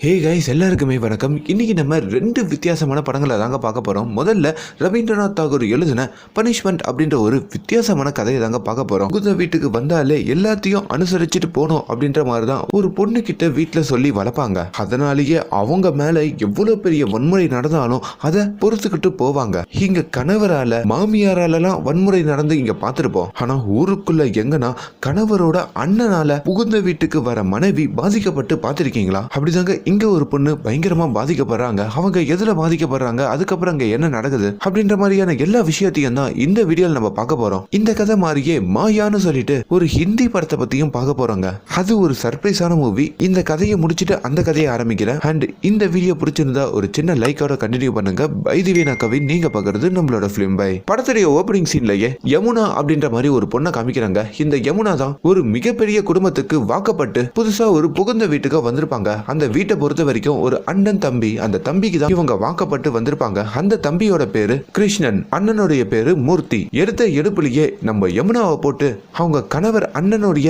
Hey guys, எல்லாருக்குமே வணக்கம். இன்னைக்கு நம்ம ரெண்டு வித்தியாசமான படங்களை தாங்க பார்க்க போகிறோம். முதல்ல ரவீந்திரநாத் தாகூர் எழுதின பனிஷ்மெண்ட் அப்படின்ற ஒரு வித்தியாசமான கதையை தாங்க பார்க்க போகிறோம். புகுந்த வீட்டுக்கு வந்தாலே எல்லாத்தையும் அனுசரிச்சுட்டு போகணும் அப்படின்ற மாதிரி தான் ஒரு பொண்ணு கிட்ட வீட்டில் சொல்லி வளர்ப்பாங்க. அதனாலேயே அவங்க மேலே எவ்வளோ பெரிய வன்முறை நடந்தாலும் அதை பொறுத்துக்கிட்டு போவாங்க. இங்க கணவரால மாமியாராலலாம் வன்முறை நடந்து இங்க பார்த்துருப்போம். ஆனால் ஊருக்குள்ள எங்கன்னா கணவரோட அண்ணனால புகுந்த வீட்டுக்கு வர மனைவி பாதிக்கப்பட்டு பார்த்துருக்கீங்களா? அப்படிதாங்க இங்க ஒரு பொண்ணு பயங்கரமா பாதிக்கப்படுறாங்க. அவங்க எதுல பாதிக்கப்படுறாங்க, அதுக்கப்புறம் அங்க என்ன நடக்குது அப்படின்ற மாதிரியான எல்லா விஷயத்தையும் தான் இந்த வீடியோல நம்ம பார்க்க போறோம். இந்த கதை மாதிரியே மாயான்னு சொல்லிட்டு ஒரு ஹிந்தி படத்தை பத்தியும் பார்க்க போறோங்க. அது ஒரு சர்ப்ரைஸான மூவி. இந்த கதையை முடிச்சிட்டு அந்த கதையை ஆரம்பிக்கிறேன். அண்ட் இந்த வீடியோ பிடிச்சிருந்தா ஒரு சின்ன லைக்கோட கண்டினியூ பண்ணுங்க. பை தி வே, நான் கவின், நீங்க பாக்குறது நம்மளோட பிலிம் பை. படத்துடைய ஓப்பனிங் சீன்லயே யமுனா அப்படின்ற மாதிரி ஒரு பொண்ணை காமிக்கிறாங்க. இந்த யமுனா தான் ஒரு மிகப்பெரிய குடும்பத்துக்கு வாக்கப்பட்டு புதுசா ஒரு புகுந்த வீட்டுக்கு வந்திருப்பாங்க. அந்த வீட்டை பொறுத்த வரைக்கும் ஒரு அண்ணன் தம்பி, அந்த தம்பிக்கு தான் இவங்க வாக்கப்பட்டு வந்திருப்பாங்க. அந்த தம்பியோட பேரு கிருஷ்ணன், அண்ணனுடைய பேரு மூர்த்தி. எடுத்த எடுப்புலயே நம்ம யமுனாவை போட்டு அவங்க கணவர் அண்ணனுடைய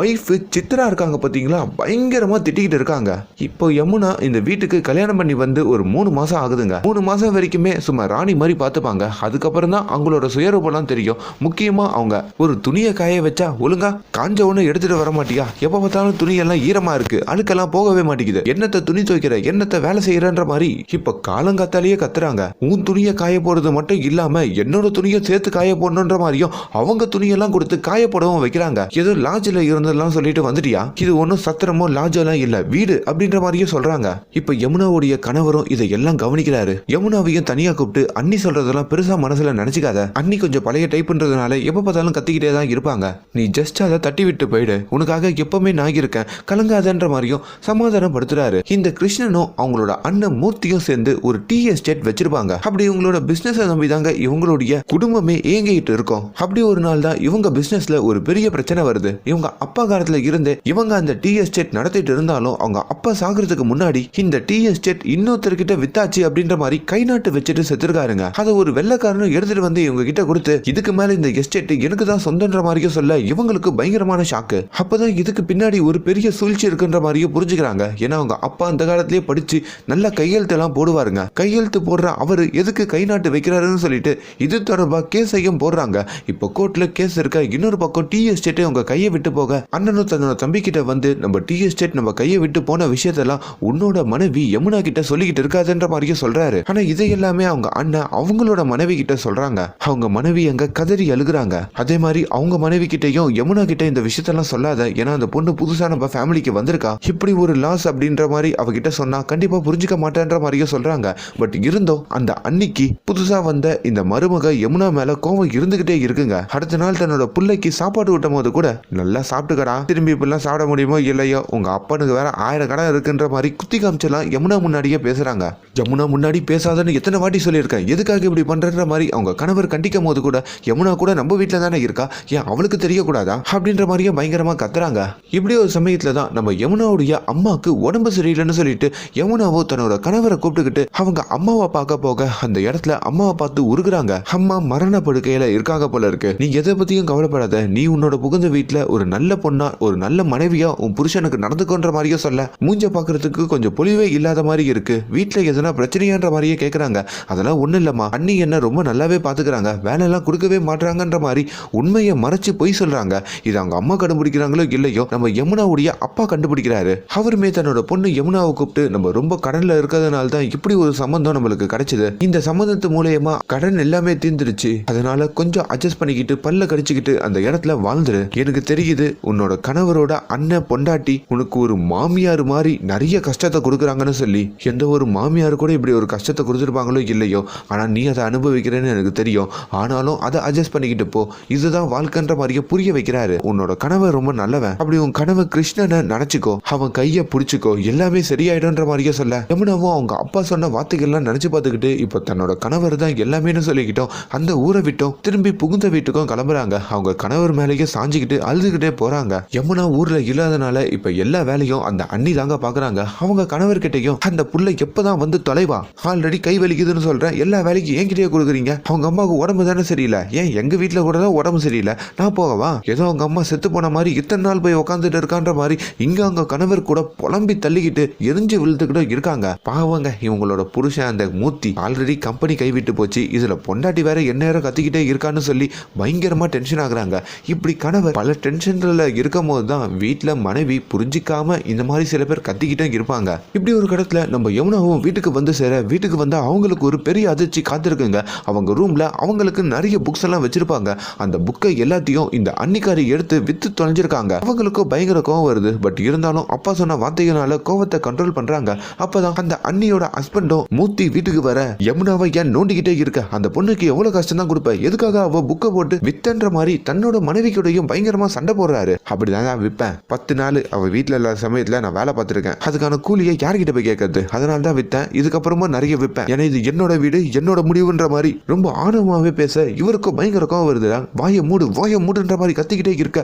ஒய்ஃப் சித்ரா இருக்காங்க பாத்தீங்களா, பயங்கரமா திட்டிக்கிட்டு இருக்காங்க. இப்போ யமுனா இந்த வீட்டுக்கு கல்யாணம் பண்ணி வந்து ஒரு 3 மாசம் ஆகுதுங்க. 3 மாசம் வரைக்குமே சும்மா ராணி மாதிரி பார்த்துப்பாங்க. அதுக்கப்புறம் தான் அவங்களோட சுயரூபம்லாம் தெரியும். முக்கியமா அவங்க ஒரு துணியை காய வச்சா ஒழுங்கா காஞ்ச ஒண்ணு எடுத்துட்டு வர மாட்டியா, எப்ப பார்த்தாலும் துணியெல்லாம் ஈரமா இருக்கு, அழுக்கெல்லாம் போகவே மாட்டேங்குது, என்னத்தை துணி துவைக்கிற, என்னத்தை வேலை செய்யறன்ற மாதிரி இப்ப காலங்காத்தாலேயே கத்துறாங்க. உன் துணியை காய போறது மட்டும் இல்லாம என்னோட துணியை சேர்த்து காய போடணுன்ற மாதிரியும் அவங்க துணியெல்லாம் கொடுத்து காய போடவும் வைக்கிறாங்க. ஏதோ லாட்ஜில் இருந்தெல்லாம் சொல்லிட்டு வந்துட்டியா, இது ஒன்னும் சத்திரமோ லாட்ஜெல்லாம் இல்ல, வீடு அப்படின்ற மாதிரியும் சொல்றாங்க. இப்ப யமுனாவுடைய கணவரும் இதையெல்லாம் கவனிக்கிறாரு. யமுனாவையும் தனியா கூப்பிட்டு அண்ணி சொல்றதெல்லாம் பெருசா மனசுல நினைச்சுக்காத, அண்ணி கொஞ்சம் பழைய டைப்ன்றதுனால எப்ப பார்த்தாலும் கத்திக்கிட்டே தான் இருப்பாங்க, நீ ஜஸ்ட் அதை தட்டி விட்டு போயிடு, உனக்காக எப்பவுமே நான் இருக்கேன், கலங்காதன்ற மாதிரியும் சமாதானப்படுத்துறாரு. இந்த கிருஷ்ணனும் அவங்களோட அண்ணன் மூர்த்தியும் சேர்ந்து ஒரு டீ எஸ்டேட் வச்சிருப்பாங்க. அப்படி இவங்களோட பிசினஸ் நம்பி தாங்க இவங்களுடைய குடும்பமே இயங்கிட்டு இருக்கும். அப்படி ஒரு நாள் தான் இவங்க பிசினஸ்ல ஒரு பெரிய பிரச்சனை வருது. இவங்க அப்பா காலத்துல இருந்து இவங்க அந்த டீ எஸ்டேட் நடத்திட்டு இருந்தாலும் அவங்க அப்பா சாகிறதுக்கு முன்னாடி இந்த டீ எஸ்டேட் இன்னொருத்தர்கிட்ட வித்தாச்சு அப்படின்ற மாதிரி கை நாட்டு வச்சுட்டு செத்துருக்காருங்க. அதை ஒரு வெள்ளக்காரனும் எடுத்துட்டு வந்து இவங்க கிட்ட கொடுத்து இதுக்கு மேல இந்த எஸ்டேட் எனக்கு தான் சொந்தன்ற மாதிரியும் சொல்ல இவங்களுக்கு பயங்கரமான ஷாக்கு. அப்பதான் இதுக்கு பின்னாடி ஒரு பெரிய சூழ்ச்சி இருக்குன்ற மாதிரியும் புரிஞ்சுக்கிறாங்க. ஏன்னா அவங்க அப்பா அந்த காலத்திலேயே படிச்சு நல்ல கையெழுத்து எல்லாம் போடுவாருங்க. கையெழுத்து போடுற அவரு எதுக்கு கை நாட்டு வைக்கிறாருன்னு சொல்லிட்டு இது தொடர்பா கேஸையும் போடுறாங்க. இப்போ கோர்ட்ல கேஸ் இருக்க. இன்னொரு பக்கம் டீ எஸ்டேட் அவங்க கையை விட்டு போக அண்ணனும் தன்னோட தம்பி கிட்ட வந்து நம்ம டீ எஸ்டேட் நம்ம கையை விட்டு போன விஷயத்தெல்லாம் உன்னோட மனைவி யமுனா கிட்ட சொல்லிக்கிட்டு இருக்காதுன்ற மாதிரியும் சொல்றாரு. ஆனா இதை எல்லாமே அவங்க அண்ணன் அவங்களோட மனைவி கிட்ட சொல்றாங்க. அவங்க மனைவி எங்க கதறி அழுகுறாங்க. அதே மாதிரி அவங்க மனைவி கிட்டையும் யமுனா கிட்ட இந்த விஷயத்தெல்லாம் சொல்லாத, ஏன்னா அந்த பொண்ணு புதுசா நம்ம ஃபேமிலிக்கு வந்திருக்கா, இப்படி ஒரு லாஸ் அப்படின்ற மாதிரி அவகிட்ட சொன்னா கண்டிப்பா புரிஞ்சுக்க மாட்டேன்ற மாதிரியும் சொல்றாங்க. பட் இருந்தோம் அந்த அன்னைக்கு புதுசா வந்த இந்த மருமக யமுனா மேல கோவம் இருந்துகிட்டே இருக்குங்க. அடுத்த நாள் தன்னோட பிள்ளைக்கு சாப்பாடு ஊட்டும் போது கூட நல்லா சாப்பிட்டுக்கடா, திரும்பி இப்பெல்லாம் சாப்பிட முடியுமோ இல்லையோ, உங்க அப்பனுக்கு வேற 1000 கடை இருக்குன்ற மாதிரி குத்தி காமிச்சலாம் யமுனா முன்னாடியே பேசுறாங்க. யமுனா முன்னாடி பேசாதன்னு எத்தனை வாட்டி சொல்லியிருக்கேன், எதுக்காக இப்படி பண்ற மாதிரி அவங்க கணவர் கண்டிக்கும் போது கூட யமுனா கூட நம்ம வீட்டுல தானே இருக்கா, ஏன் அவளுக்கு தெரியக்கூடாதா அப்படின்ற மாதிரியே பயங்கரமா கத்துறாங்க. இப்படி ஒரு சமயத்துல தான் நம்ம யமுனாவுடைய அம்மாக்கு உடம்பு சரியில்லைன்னு சொல்லிட்டு யமுனாவோ தன்னோட கணவரை கூப்பிட்டுக்கிட்டு அவங்க அம்மாவை பார்க்க போக அந்த இடத்துல அம்மாவை பார்த்து உருகுறாங்க. அம்மா மரண படுக்கையில இருக்காங்க போல இருக்கு, நீ எதை பத்தியும் கவலைப்படாத, நீ உன்னோட புகுந்த வீட்டுல ஒரு நல்ல பொண்ணா ஒரு நல்ல மனைவியா உன் புருஷனுக்கு நடந்துக்கோன்ற மாதிரியே சொல்ல மூஞ்ச பாக்குறதுக்கு கொஞ்சம் பொலிவே இல்லாத மாதிரி இருக்கு. வீட்டுல எதனா பிரச்சனையான்ற மாதிரியே கேட்கறாங்க. அதெல்லாம் ஒண்ணு இல்லம்மா, அண்ணி என்ன ரொம்ப நல்லாவே பாத்துக்கிறாங்க, வேலை எல்லாம் கொடுக்கவே மாட்டாங்கன்ற மாதிரி உண்மையை மறைச்சு பொய் சொல்றாங்க. இது அவங்க அம்மா கண்டுபிடிக்கிறாங்களோ இல்லையோ நம்ம யமுனாவுடைய அப்பா கண்டுபிடிக்கிறாரு. அவருமே தன்னோட பொண்ணு யமுனாவை கூப்பிட்டு நம்ம ரொம்ப கடன்ல இருக்கிறதுனால தான் இப்படி ஒரு சம்பந்தம் நம்மளுக்கு கிடைச்சது, இந்த சம்பந்தத்து மூலமா கடன் எல்லாமே தீர்ந்துருச்சு, அதனால கொஞ்சம் அட்ஜஸ்ட் பண்ணிக்கிட்டு பல்ல கடிச்சுக்கிட்டு அந்த இடத்துல வாழ்ந்துரு. எனக்கு தெரியுது உன்னோட கணவரோட அண்ணன் பொண்டாட்டி உனக்கு ஒரு மாமியார் மாதிரி நிறைய கஷ்டத்தை கொடுக்குறாங்கன்னு சொல்லி, எந்த ஒரு மாமியார் கூட இப்படி ஒரு கஷ்டத்தை கொடுத்துருப்பாங்களோ இல்லையோ, ஆனா நீ அதை அனுபவிக்கிறேன்னு எனக்கு தெரியும், ஆனாலும் அதை அட்ஜஸ்ட் பண்ணிக்கிட்டு போ, இதுதான் வாழ்க்கைன்ற மாதிரியே புரிய வைக்கிறாரு. உன்னோட கணவர் ரொம்ப நல்லவன், அப்படி உன் கணவர் கிருஷ்ணனை நினைச்சுக்கோ, அவன் கையை பிடிச்சுக்கோ, எல்லாமே சரியாயிடும்ன்ற மாதிரியே சொல்ல யமுனாவும் அவங்க அப்பா சொன்ன வார்த்தைகள்லாம் நினைச்சு பார்த்துக்கிட்டு இப்போ தன்னோட கணவர் தான் எல்லாமே சொல்லிக்கிட்டோம் அந்த ஊரை விட்டோம் திரும்பி புகுந்த வீட்டுக்கும் கிளம்புறாங்க. அவங்க கணவர் மேலேயே சாஞ்சிக்கிட்டு அழுதுகிட்டே போறாங்க. யமுனா ஊர்ல இல்லாதனால இப்ப எல்லா வேலையும் அந்த அண்ணி தாங்க பாக்குறாங்க. அவங்க கணவர்கிட்டையும் அந்த புள்ள எப்பதான் வந்து தொலைவா, ஆல்ரெடி கை வலிக்குதுன்னு சொல்றேன், எல்லா வேலைக்கும் என்கிட்டயே கொடுக்குறீங்க, அவங்க அம்மாவுக்கு உடம்பு தானே சரியில்லை, ஏன் எங்க வீட்டுல கூட தான் உடம்பு சரியில்லை, நான் போகவா, ஏதோ அவங்க அம்மா செத்து போன மாதிரி இத்தனை நாள் போய் உட்காந்துட்டு இருக்கான்ற மாதிரி இங்க அவங்க கணவர் கூட புலம்பி தள்ளிக்கிட்டு சொல்லிட்டு எரிஞ்சு விழுந்துக்கிட்டு இருக்காங்க. பாவங்க இவங்களோட புருஷன் அந்த மூர்த்தி ஆல்ரெடி கம்பெனி கைவிட்டு போச்சு, இதுல பொண்டாட்டி வேற என்ன நேரம் கத்திக்கிட்டே இருக்கான்னு சொல்லி பயங்கரமா டென்ஷன் ஆகுறாங்க. இப்படி கணவர் பல டென்ஷன்ல இருக்கும் போது தான் வீட்டுல மனைவி புரிஞ்சிக்காம இந்த மாதிரி சில பேர் கத்திக்கிட்டே இருப்பாங்க. இப்படி ஒரு கடத்துல நம்ம யமுனாவும் வீட்டுக்கு வந்து சேர, வீட்டுக்கு வந்தா அவங்களுக்கு ஒரு பெரிய அதிர்ச்சி காத்திருக்குங்க. அவங்க ரூம்ல அவங்களுக்கு நிறைய புக்ஸ் எல்லாம் வச்சிருப்பாங்க. அந்த புக்கை எல்லாத்தையும் இந்த அன்னிக்காரி எடுத்து வித்து தொலைஞ்சிருக்காங்க. அவங்களுக்கும் பயங்கர கோவம் வருது. பட் இருந்தாலும் அப்பா சொன்ன வார்த்தைகளால கோவத்தை கண்ட்ரோல் பண்றாங்க. அப்பதான் அந்த அண்ணியோட ஹஸ்பண்டும் மூர்த்தி வீட்டுக்கு வர, யமுனாவை ஏன் நோண்டிக்கிட்டே இருக்க, அந்த பொண்ணுக்கு எவ்வளவு கஷ்டம் தான் கொடுப்ப, எதுக்காக அவ புக்கை போட்டு வித்தன்ற மாதிரி தன்னோட மனைவி கூடயும் பயங்கரமா சண்டை போடுறாரு. அப்படிதான் நான் விற்பேன், 10 நாள் அவ வீட்டுல இல்லாத சமயத்துல நான் வேலை பார்த்திருக்கேன், அதுக்கான கூலியை யார்கிட்ட போய் கேட்கறது, அதனால தான் வித்தேன், இதுக்கப்புறமா நிறைய விற்பேன், ஏன்னா இது என்னோட வீடு என்னோட முடிவுன்ற மாதிரி ரொம்ப ஆணவமாவே பேச இவருக்கும் பயங்கர கோவம் வருது. வாய மூடுன்ற மாதிரி கத்திக்கிட்டே இருக்க,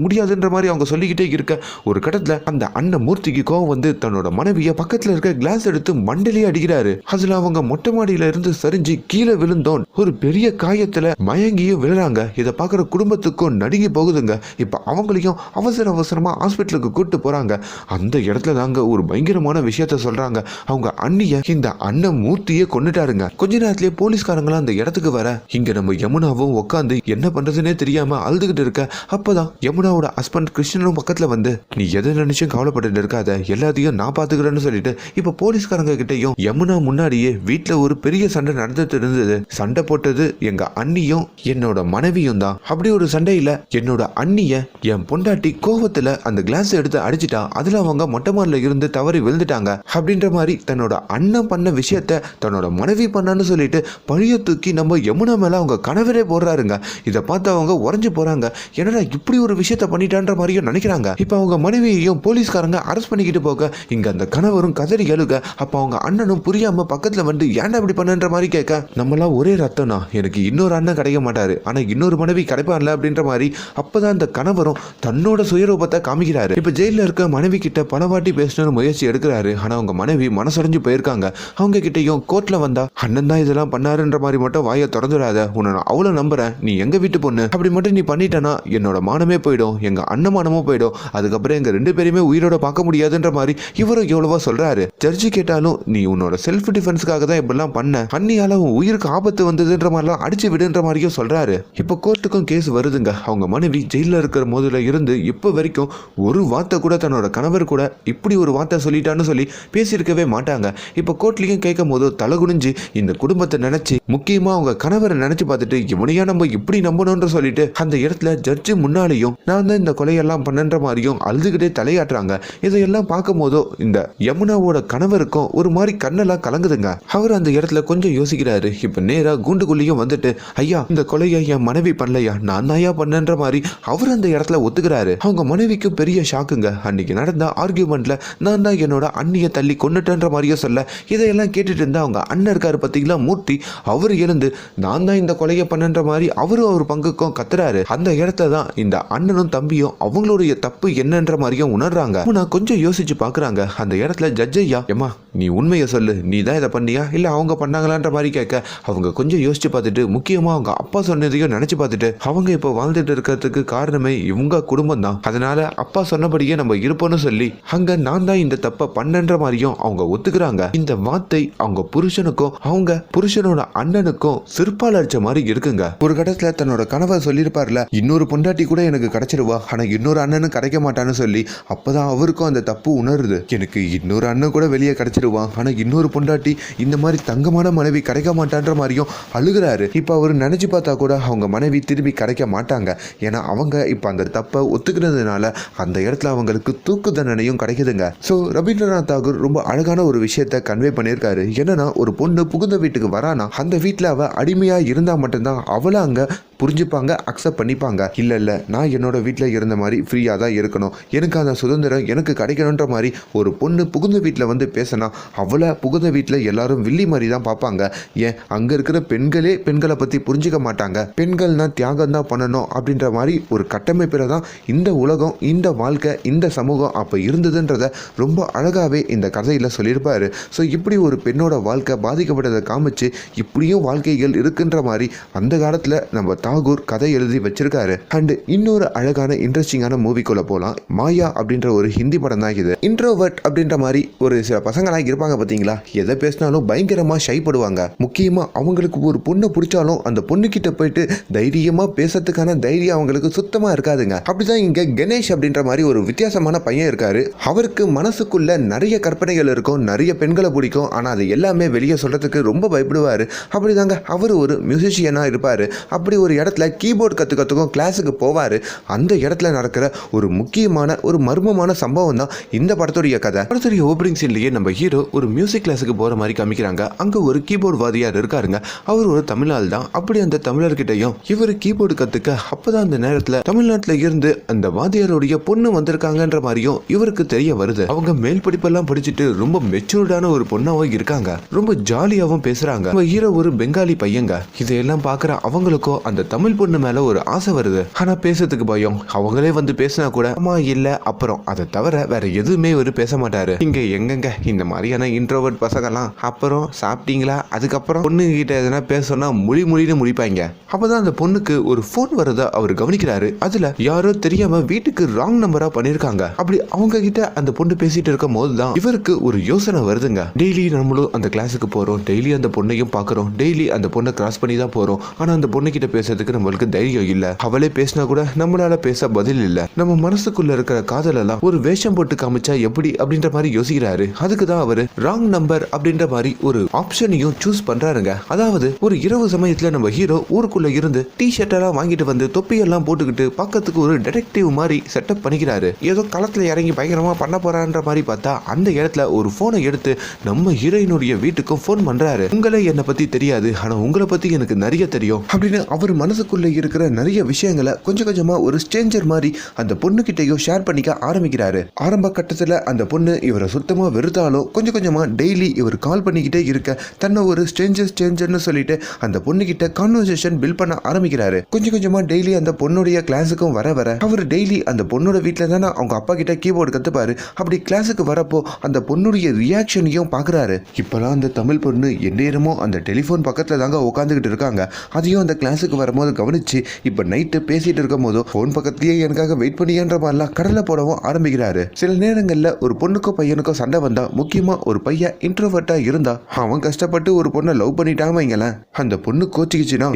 முடியாதுன்ற மாதிரி அவங்க சொல்லிக்கிட்டே இருக்க, ஒரு கட்டத்துல அந்த அண்ணன் மூர்த்திக்கு கோவம் வந்து தன்னோட மனைவிய பக்கத்துல இருக்க கிளாஸ் எடுத்து மண்டலியே அடிக்கிறாரு. அதுல அவங்க மொட்டை மாடியில இருந்து சரிஞ்சு கீழே விழுந்தோம் ஒரு பெரிய காயத்துல மயங்கியும் விழுறாங்க. இதை பாக்குற குடும்பத்துக்கும் நடுங்கி போகுதுங்க. இப்ப அவங்களையும் அவசரமா ஹாஸ்பிட்டலுக்கு கூட்டு போறாங்க. அந்த இடத்துல தாங்க ஒரு பயங்கரமான விஷயத்த சொல்றாங்க. அவங்க அண்ணிய இந்த அண்ணன் மூர்த்தியே கொண்டுட்டாருங்க. கொஞ்ச நேரத்திலேயே போலீஸ்காரங்களும் அந்த இடத்துக்கு வர, இங்க நம்ம யமுனாவும் உட்காந்து என்ன பண்றதுன்னே தெரியாம அழுதுகிட்டு இருக்க. அப்பதான் யமுனாவோட ஹஸ்பண்ட் கிருஷ்ணனும் பக்கத்துல வந்து, நீ எதை நினைச்சும் கவலைப்பட்டு இருக்காத, எல்லாத்தையும் நான் பாத்துக்கிறேன்னு சொல்லிட்டு இப்ப போலீஸ்காரங்க கிட்டையும் யமுனா முன்னாடியே வீட்டுல ஒரு பெரிய சண்டை நடந்துட்டு இருந்தது. சண்டை போட்டது எங்க அண்ணியும் என்னோட மனைவியும் தான். அப்படி ஒரு சண்டையில என்னோட அண்ணிய என் பொண்டாட்டி கோவத்துல அந்த கிளாஸ் எடுத்து அடிச்சுட்டா, அதுல அவங்க மொட்டை மாடில இருந்து தவறி விழுந்துட்டாங்க அப்படின்ற மாதிரி தன்னோட அண்ணன் பண்ண விஷயத்த தன்னோட மனைவி பண்ணான்னு சொல்லிட்டு பழிய தூக்கி நம்ம யமுனா மேல அவங்க கணவரே போடுறாருங்க. இதை பார்த்து அவங்க உறைஞ்சு போறாங்க. என்னடா இப்படி ஒரு விஷயத்த பண்ணிட்டான்ற மாதிரியும் நினைக்கிறாங்க. இப்ப அவங்க மனைவியையும் போலீஸ்காரங்க அரெஸ்ட் பண்ணிக்கிட்டு போக, இங்க அந்த கணவரும் கதறி எழுக. அப்ப அவங்க அண்ணனும் புரியாம பக்கத்துல வந்து ஏன்டா இப்படி பண்ணுன்ற மாதிரி கேட்க, நம்மளாம் ஒரே ரத்தம்னா, எனக்கு இன்னொரு அண்ணன் கிடைக்க மாட்டாரு, ஆனா இன்னொரு மனைவி கிடைப்பான்ல அப்படின்ற மாதிரி. அப்பதான் அந்த கணவரும் தன்னோட சுயரூபத்தை காமிக்கிறாரு. இப்ப ஜெயில இருக்க மனைவி கிட்ட பல வாட்டி பேசணும்னு முயற்சி எடுக்கிறாரு. ஆனா அவங்க மனைவி மனசடைஞ்சு போயிருக்காங்க. அவங்க கிட்டையும் கோர்ட்ல வந்தா, அண்ணன் தான் இதெல்லாம் பண்ணாருன்ற மாதிரி மட்டும் வாயை திறந்துடாத, உன்னை நான் அவ்வளவு நம்புறேன், நீ எங்க வீட்டு பொண்ணு, அப்படி மட்டும் நீ பண்ணிட்டனா என்னோட மானமே போயிடும், எங்க அண்ணன் மானமும் போயிடும், அதுக்கப்புறம் எங்க 2 பேரையுமே உயிரோட பார்க்க முடியாதுன்ற மாதிரி இவரும் எவ்வளவோ சொல்றாரு. ஜட்ஜி கேட்டாலும், நீ உன்னோட செல்ஃப் டிஃபென்ஸ்க்காக தான் இப்படிலாம் பண்ண, அண்ணியால உன் உயிருக்கு ஆபத்து வந்ததுன்ற மாதிரிலாம் அடிச்சு விடுன்ற மாதிரியும் சொல்றாரு. இப்ப கோர்ட்டுக்கும் கேஸ் வருதுங்க. அவங்க மனைவி ஜெயில இருக்கிற போதுல இருந்து இப்ப வரைக்கும் ஒரு வார்த்தை கூட தன்னோட கணவர் கூட இப்படி ஒரு வார்த்தை சொல்லிட்டான்னு சொல்லி பேசியிருக்கவே மாட்டாங்க. இப்ப கோர்ட்லயும் கேட்கும் போது தலை குனிஞ்சு இந்த குடும்பத்தை நினைச்சு, முக்கியமா அவங்க கணவரை நினைச்சு பார்த்துட்டு, இவனையா நம்ம இப்படி நம்பணும்ன்ற சொல்லிட்டு அந்த இடத்துல ஜட்ஜி முன்னாலேயும் நான் தான் இந்த கொலையெல்லாம் பண்ணன்ற மாதிரியும் அழுதுகிட்டே தலையாட்டுறாங்க. இதையெல்லாம் பார்க்கும் போதோ இந்த யமுனாவோட கணவருக்கும் ஒரு மாதிரி கண்ணெல்லாம் கலங்குதுங்க. அவர் அந்த இடத்துல கொஞ்சம் யோசிக்கிறாரு. இப்ப நேரா கூண்டுக்குள்ளேயும் வந்துட்டு, ஐயா இந்த கொலையை என் மனைவி பண்ணலையா, நான் தாயா பண்ணன்ற மாதிரி அவர் அந்த இடத்துல ஒத்துக்கிறாரு. அவங்க மனைவிக்கு பெரிய ஷாக்குங்க. அன்னைக்கு நடந்த ஆர்கியூமெண்ட்ல நான் தான் என்னோட அண்ணியை தள்ளி கொண்டுட்டேன்ற மாதிரியே சொல்ல, இதையெல்லாம் கேட்டுட்டு இருந்தா அவங்க அண்ணன் இருக்காரு பார்த்தீங்களா மூர்த்தி, அவர் எழுந்து நான் தான் இந்த கொலையை பண்ணன்ற மாதிரி அவரும் அவர் பங்குக்கும் கத்துறாரு. அந்த இடத்துல தான் இந்த அண்ணனும் தம்பியும் அவங்களுடைய தப்பு என்னன்ற மாதிரியும் உணர்றாங்க. நான் கொஞ்சம் யோசிச்சு பாக்குறாங்க. அந்த இடத்துல ஜட்ஜையா, ஏமா நீ உண்மையை சொல்லு, நீ தான் இதை பண்ணியா இல்ல அவங்க பண்ணாங்களான்ற மாதிரி கேட்க, அவங்க கொஞ்சம் யோசிச்சு பார்த்துட்டு, முக்கியமா அவங்க அப்பா சொன்னதையும் நினைச்சு பார்த்துட்டு, அவங்க இப்போ வாழ்ந்துட்டு இருக்கிறதுக்கு காரணமே இவங்க குடும்பம் தான், அதனால அப்பா சொன்னபடியே நம்ம இருப்போம்னு சொல்லி அங்க நான் தான் இந்த தப்பை பண்ணன்ற மாதிரியும் அவங்க ஒத்துக்கிறாங்க. இந்த வார்த்தை அவங்க புருஷனுக்கும் அவங்க புருஷனோட அண்ணனுக்கும் சிற்பால் அடிச்ச மாதிரி இருக்குங்க. ஒரு கடத்துல தன்னோட கணவர் சொல்லியிருப்பார்ல, இன்னொரு பொண்டாட்டி கூட எனக்கு கிடைச்சிருவா, ஆனா இன்னொரு அண்ணனும் கிடைக்க மாட்டான்னு சொல்லி, அப்பதான் அவருக்கும் அந்த தப்பு உணருது. எனக்கு இன்னொரு அண்ணன் கூட வெளியே கிடைச்சிருவான், ஆனா இன்னொரு பொண்டாட்டி இந்த மாதிரி தங்கமான மனைவி கிடைக்க மாட்டான்ற மாதிரியும் அழுகிறாரு. இப்ப அவரு நினைச்சு பார்த்தா கூட அவங்க மனைவி திரும்பி கிடைக்க மாட்டாங்க. ஏன்னா அவங்க இப்ப அந்த தப்பை ஒத்துக்கிறதுனால அந்த இடத்துல அவங்களுக்கு தூக்கு தண்டனையும் கிடைக்குதுங்க. ஸோ ரவீந்திரநாத் தாகூர் ரொம்ப அழகான ஒரு விஷயத்த கன்வே பண்ணியிருக்காரு. என்னன்னா, ஒரு பொண்ணு புகுந்த வீட்டுக்கு வரானா அந்த வீட்டில் அவ அடிமையா இருந்தா மட்டும்தான் அவளை அங்க புரிஞ்சுப்பாங்க, அக்செப்ட் பண்ணிப்பாங்க. இல்ல நான் என்னோட வீட்டில் இருந்த மாதிரி ஃப்ரீயாக தான் இருக்கணும், எனக்கு அந்த சுதந்திரம் எனக்கு கிடைக்கணுன்ற மாதிரி ஒரு பொண்ணு புகுந்த வீட்டில் வந்து பேசினா அவளை புகுந்த வீட்டில் எல்லாரும் வில்லி மாதிரி தான் பார்ப்பாங்க. ஏன் அங்கே இருக்கிற பெண்களே பெண்களை பற்றி புரிஞ்சுக்க மாட்டாங்க. பெண்கள்னா தியாகம் தான் பண்ணணும் அப்படின்ற மாதிரி ஒரு கட்டமைப்பில் தான் இந்த உலகம், இந்த வாழ்க்கை, இந்த சமூகம் அப்போ இருந்ததுன்றத ரொம்ப அழகாகவே இந்த கதையில் சொல்லியிருப்பாரு. ஸோ இப்படி ஒரு பெண்ணோட வாழ்க்கை பாதிக்கப்பட்டதை காமிச்சு இப்படியும் வாழ்க்கைகள் இருக்குன்ற மாதிரி அந்த காலத்தில் நம்ம தாகூர் கதை எழுதி வச்சிருக்காரு. அண்ட் இன்னொரு அழகான இன்ட்ரெஸ்டிங்கான மூவிக்குள்ள போலாம். மாயா அப்படின்ற ஒரு ஹிந்தி படம் தான் இது. இன்ட்ரோவர்ட் அப்படின்ற மாதிரி ஒரு சில பசங்களாம் இருப்பாங்க பார்த்தீங்களா, எதை பேசினாலும் பயங்கரமா ஷை படுவாங்க. முக்கியமா அவங்களுக்கு ஒரு பொண்ணை பிடிச்சாலும் அந்த பொண்ணு கிட்ட போயிட்டு தைரியமா பேசுறதுக்கான தைரியம் அவங்களுக்கு சுத்தமா இருக்காதுங்க. அப்படிதான் இங்க கணேஷ் அப்படின்ற மாதிரி ஒரு வித்தியாசமான பையன் இருக்காரு. அவருக்கு மனசுக்குள்ள நிறைய கற்பனைகள் இருக்கும், நிறைய பெண்களை பிடிக்கும். ஆனா அது எல்லாமே வெளியே சொல்றதுக்கு ரொம்ப பயப்படுவாரு. அப்படிதாங்க அவர் ஒரு மியூசிஷியனா இருப்பாரு. அப்படி ஒரு இடத்துல கீபோர்டு கத்துக்கிறதுக்கும் கிளாஸுக்கு போவாரு. அந்த இடத்துல நடக்கிற ஒரு முக்கியமான ஒரு மர்மமான சம்பவம் தான் இந்த படத்துடைய கதை. படத்துடைய ஓப்பனிங் சீன்லயே நம்ம ஹீரோ ஒரு மியூசிக் கிளாஸுக்கு போற மாதிரி காமிக்கிறாங்க. அங்க ஒரு கீபோர்டு வாதியார் இருக்காருங்க. அவர் ஒரு தமிழால் தான். அப்படி அந்த தமிழர்கிட்டையும் இவர் கீபோர்டு கத்துக்க அப்பதான் அந்த நேரத்துல தமிழ்நாட்டுல இருந்து அந்த வாதியாருடைய பொண்ணு வந்திருக்காங்கன்ற மாதிரியும் இவருக்கு தெரிய வருது. அவங்க மேல் படிப்பெல்லாம் படிச்சுட்டு ரொம்ப மெச்சூர்டான ஒரு பொண்ணாவும் இருக்காங்க. ரொம்ப ஜாலியாவும் பேசுறாங்க. நம்ம ஹீரோ ஒரு பெங்காலி பையங்க. இதையெல்லாம் பாக்குற அவங்களுக்கோ அந்த தமிழ் பொண்ணு மேல ஒரு ஆசை வருது. ஆனா பேசுறதுக்கு பயம். அவங்களே வந்து பேசினா கூட அம்மா இல்ல அப்புறம் அதை தவிர வேற எதுவுமே இவர் பேச மாட்டாரு. இங்க எங்கங்க இந்த மாதிரியான இன்ட்ரோவர்ட் பசங்கலாம் அப்புறம் சாப்பிட்டீங்களா, அதுக்கப்புறம் பொண்ணு கிட்ட எதனா பேசணும்னா முழின்னு முடிப்பாங்க. அப்பதான் அந்த பொண்ணுக்கு ஒரு போன் வரத அவர் கவனிக்கிறாரு. அதுல யாரோ தெரியாம வீட்டுக்கு ராங் நம்பரா பண்ணிருக்காங்க. அப்படி அவங்க கிட்ட அந்த பொண்ணு பேசிட்டு இருக்கும் போதுதான் இவருக்கு ஒரு யோசனை வருதுங்க. டெய்லி நம்மளும் அந்த கிளாஸுக்கு போறோம், டெய்லி அந்த பொண்ணையும் பாக்குறோம், டெய்லி அந்த பொண்ணை கிராஸ் பண்ணி தான் போறோம். ஆனா அந்த பொண்ணு கிட்ட பேசுறதுக்கு நம்மளுக்கு தைரியம் இல்ல. அவளே பேசினா கூட நம்மளால பேச பதில் இல்ல. நம்ம மனசுக்குள்ள இருக்கிற காதல் எல்லாம் ஒரு வேஷம் போட்டு காமிச்சா எப்படி அப்படின்ற மாதிரி யோசிக்கிறாரு. அதுக்கு தான் அவரு ராங் நம்பர் அப்படின்ற மாதிரி ஒரு ஆப்ஷனையும் சூஸ் பண்றாருங்க. அதாவது ஒரு இரவு சமயத்துல நம்ம ஹீரோ ஊருக்குள்ள இருந்து டி ஷர்ட் எல்லாம் வாங்கிட்டு வந்து தொப்பியெல்லாம் போட்டுக்கிட்டு பக்கத்துக்கு ஒரு டிடெக்டிவ் மாதிரி செட்டப் பண்ணிக்கிறாரு. ஏதோ களத்துல இறங்கி பயங்கரமா பண்ண போறான்ற மாதிரி பார்த்தா அந்த இடத்துல ஒரு போனை எடுத்து நம்ம ஹீரோயினுடைய வீட்டுக்கும் போன் பண்றாரு. உங்களை என்னை பத்தி தெரியாது, ஆனா உங்களை பத்தி எனக்கு நிறைய தெரியும் அப்படின்னு அவர் மனசுக்குள்ள இருக்கிற நிறைய விஷயங்களை கொஞ்சம் கொஞ்சமா ஒரு ஸ்ட்ரேஞ்சர் மாதிரி அந்த பொண்ணு கிட்டையும் ஷேர் பண்ணிக்க ஆரம்பிக்கிறாரு. ஆரம்ப கட்டத்துல அந்த பொண்ணு இவரை சுத்தமா வெறுத்தாலும் கொஞ்சம் கொஞ்சமா டெய்லி இவர் கால் பண்ணிக்கிட்டே இருக்க தன்னை ஒரு ஸ்ட்ரேஞ்சர்னு சொல்லிட்டு அந்த பொண்ணு கிட்ட கான்வர்சேஷன் பில்ட் பண்ண ஆரம்பிக்கிறாரு. கொஞ்சம் கொஞ்சமா டெய்லி அந்த பொண்ணுடைய கிளாஸுக்கும் வர அவர் டெய்லி அந்த பொண்ணோட வீட்டுல தானே அவங்க அப்பா கிட்ட கீபோர்டு கத்துப்பாரு. அப்படி கிளாஸுக்கு வரப்போ அந்த பொண்ணுடைய ரியாக்ஷனையும் பாக்குறாரு. இப்பெல்லாம் அந்த தமிழ் பொண்ணு எந்நேரமும் அந்த டெலிபோன் பக்கத்துல தாங்க உட்காந்துக்கிட்டு இருக்காங்க. அதையும் அந்த கிளாஸுக்கு வரும்போது கவனிச்சு இப்ப நைட்டு பேசிட்டு இருக்கும் போதும் போன் பக்கத்திலேயே எனக்காக வெயிட் பண்ணியன்ற மாதிரிலாம் கடலை போடவும் ஆரம்பிக்கிறாரு. சில நேரங்கள்ல ஒரு பொண்ணுக்கோ பையனுக்கோ சண்டை வந்தா, முக்கியமா ஒரு பையன் இன்ட்ரோவர்ட்டா இருந்தா அவன் கஷ்டப்பட்டு ஒரு பொண்ணை லவ் பண்ணிட்டாங்க வைங்களேன், அந்த பொண்ணு கோச்சிக்கிச்சுன்னா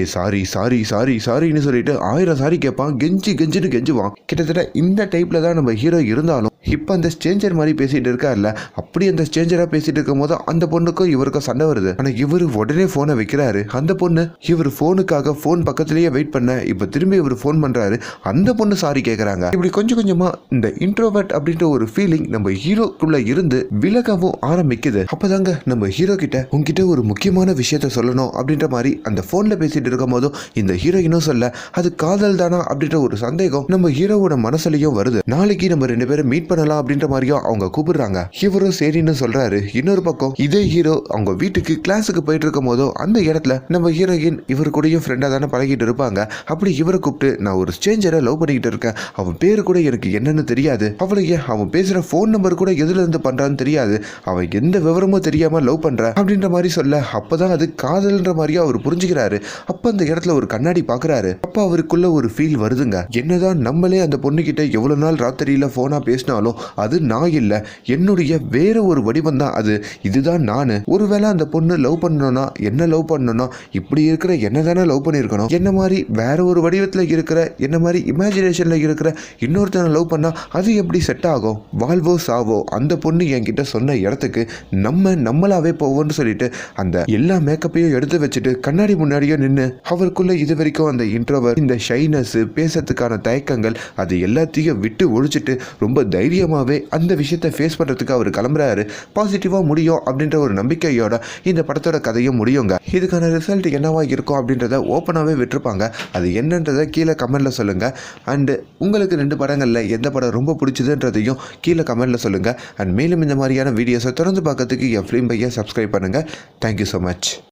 சாரின்னு சொல்லிட்டு 1000 சாரி கேட்பான், கெஞ்சின்னு கெஞ்சுவான். கிட்டத்தட்ட இந்த டைப்ல தான் நம்ம ஹீரோ இருந்தாலும் இப்ப அந்த ஸ்ட்ரேஞ்சர் மாதிரி பேசிட்டு இருக்காருல்ல, அப்படி அந்த ஸ்ட்ரேஞ்சரா பேசிட்டு இருக்கும் போது அந்த பொண்ணுக்கும் இவருக்கும் சண்டை வருது. ஆனா இவரு உடனே போனை வைக்கிறாரு. அந்த பொண்ணு இவர் போனுக்காக போன் பக்கத்திலேயே வெயிட் பண்ண இப்ப திரும்பி இவர் போன் பண்றாரு. அந்த பொண்ணு சாரி கேட்கறாங்க. இப்படி கொஞ்சம் கொஞ்சமா இந்த இன்ட்ரோவர்ட் அப்படின்ற ஒரு ஃபீலிங் நம்ம ஹீரோக்குள்ள இருந்து விலகவும் ஆரம்பிக்குது. அப்பதாங்க நம்ம ஹீரோ கிட்ட உங்ககிட்ட ஒரு முக்கியமான விஷயத்த சொல்லணும் அப்படின்ற மாதிரி அந்த போன்ல பேசிட்டு இருக்கும் போதும் இந்த ஹீரோயினும் சொல்ல அது காதல் தானா அப்படின்ற ஒரு சந்தேகம் நம்ம ஹீரோவோட மனசுலயும் வருது. நாளைக்கு நம்ம 2 பேரும் மீட் பண்ணலாம் அப்படின்ற மாதிரியும் அவங்க கூப்பிடுறாங்க. இவரும் சரின்னு சொல்றாரு. இன்னொரு பக்கம் இதே ஹீரோ அவங்க வீட்டுக்கு கிளாஸுக்கு போயிட்டு இருக்கும் போதோ அந்த இடத்துல நம்ம ஹீரோயின் இவர் கூடயும் ஃப்ரெண்டா தானே பழகிட்டு இருப்பாங்க. அப்படி இவரை கூப்பிட்டு நான் ஒரு ஸ்ட்ரேஞ்சரை லவ் பண்ணிக்கிட்டு இருக்கேன், அவன் பேரு கூட எனக்கு என்னன்னு தெரியாது, அவளையே அவன் பேசுற போன் நம்பர் கூட எதுல இருந்து பண்றான்னு தெரியாது, அவன் எந்த விவரமும் தெரியாம லவ் பண்ற அப்படின்ற மாதிரி சொல்ல அப்பதான் அது காதல்ன்ற மாதிரியா அவர் புரிஞ்சுக்கிறாரு. அப்ப அந்த இடத்துல ஒரு கண்ணாடி பாக்குறாரு. அப்ப அவருக்குள்ள ஒரு ஃபீல் வருதுங்க. என்னதான் நம்மளே அந்த பொண்ணு கிட்ட எவ்வளவு நாள் ராத்திரியில போனா பேசினாலும் அது நான் இல்ல, என்னுடைய வேற ஒரு வடிவம் தான் அது, இதுதான் நானு. ஒருவேளை அந்த பொண்ணு லவ் பண்ணணும்னா என்ன லவ் பண்ணணும்னா இப்படி இருக்கிற என்ன தானே லவ் பண்ணிருக்கணும், என்ன மாதிரி வேற ஒரு வடிவத்துல இருக்கிற என்ன மாதிரி இமேஜினேஷன்ல இருக்கிற இன்னொருத்தனை லவ் பண்ணா அது எப்படி செட் ஆகும், வாழ்வோ சாவோ அந்த பொண்ணு என்கிட்ட சொன்ன இடத்துக்கு நம்மளாவே போவோம்னு சொல்லிட்டு அந்த எல்லா மேக்கப்பையும் எடுத்து வச்சுட்டு கண்ணாடி முன்னாடியே நின்று அவருக்குள்ள இது வரைக்கும் அந்த இன்ட்ரோவர், இந்த ஷைனஸ், பேசுறதுக்கான தயக்கங்கள் அது எல்லாத்தையும் விட்டு ஒழிச்சிட்டு ரொம்ப தைரியமாவே அந்த விஷயத்தை ஃபேஸ் பண்றதுக்கு அவர் கிளம்புறாரு. பாசிட்டிவா முடியும் அப்படின்ற ஒரு நம்பிக்கையோட இந்த படத்தோட கதையும் முடியுங்க. இதுக்கான ரிசல்ட் என்னவா இருக்கும் அப்படின்றத ஓப்பனாவே விட்டுருப்பாங்க. அது என்னன்றதை கீழே கமெண்ட்ல சொல்லுங்க. அண்ட் உங்களுக்கு 2 படங்கள்ல எந்த படம் ரொம்ப பிடிச்சதுன்றதையும் கீழே கமெண்ட்ல சொல்லுங்க. அண்ட் மேலும் இந்த மாதிரியான வீடியோஸை தொடர்ந்து பார்க்கறதுக்கு என் ஃபிலிம் பையை சப்ஸ்கிரைப் பண்ணுங்க. Thank you so much.